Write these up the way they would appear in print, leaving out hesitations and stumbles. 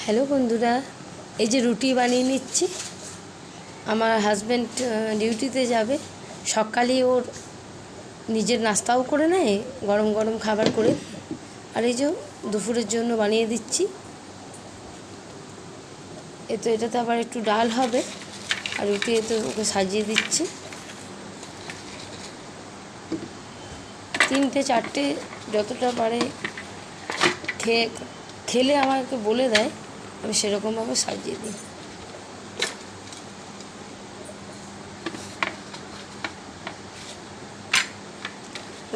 Hello বন্ধুরা, এই যে রুটি বানিয়ে নিচ্ছি। আমার হাজব্যান্ড ডিউটিতে যাবে, সকালে ওর নিজের নাস্তাও করে নেয়, গরম গরম খাবার করে। আর এই যে দুপুরের জন্য বানিয়ে দিচ্ছি। এটাতে আবার একটু ডাল হবে, আর রুটি এতে ওকে সাজিয়ে দিচ্ছি। 3টে 4টে যতটা পারে খেলে আমাকে বলে দেয়, আমি সেরকমভাবে সাজিয়ে দিই।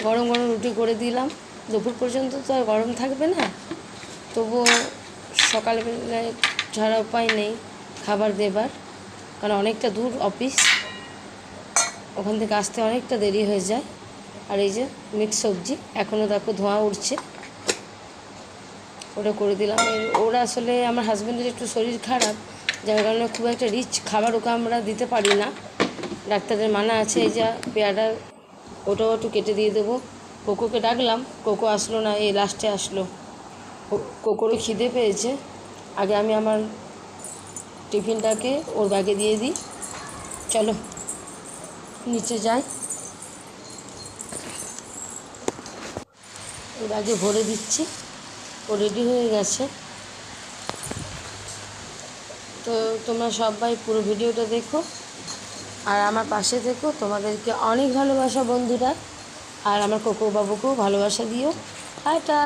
গরম গরম রুটি করে দিলাম। দুপুর পর্যন্ত তো আর গরম থাকবে না, তবুও সকালবেলায় ছাড়া উপায় নেই খাবার দেবার, কারণ অনেকটা দূর অফিস, ওখান থেকে আসতে অনেকটা দেরি হয়ে যায়। আর এই যে মিক্স সবজি এখনও দেখো ধোঁয়া উঠছে, ওটা করে দিলাম। ওরা আসলে আমার হাজব্যান্ডের একটু শরীর খারাপ, যার কারণে খুব একটা রিচ খাবার ওকে আমরা দিতে পারি না, ডাক্তারের মানা আছে। এই যা পেয়ারা, ওটাও একটু কেটে দিয়ে দেবো। কোকোকে ডাকলাম, কোকো আসলো না, এই লাস্টে আসলো। কোকোরও খিদে পেয়েছে। আগে আমি আমার টিফিনটাকে ওর ব্যাগে দিয়ে দিই। চলো নিচে যাই, ওর ব্যাগে ভরে দিচ্ছি। ও রেডি হয়ে গেছে। তো তোমরা সবাই পুরো ভিডিওটা দেখো আর আমার পাশে থেকো। তোমাদেরকে অনেক ভালোবাসা বন্ধুরা, আর আমার কোকো বাবুকেও ভালোবাসা দিও। টাটা।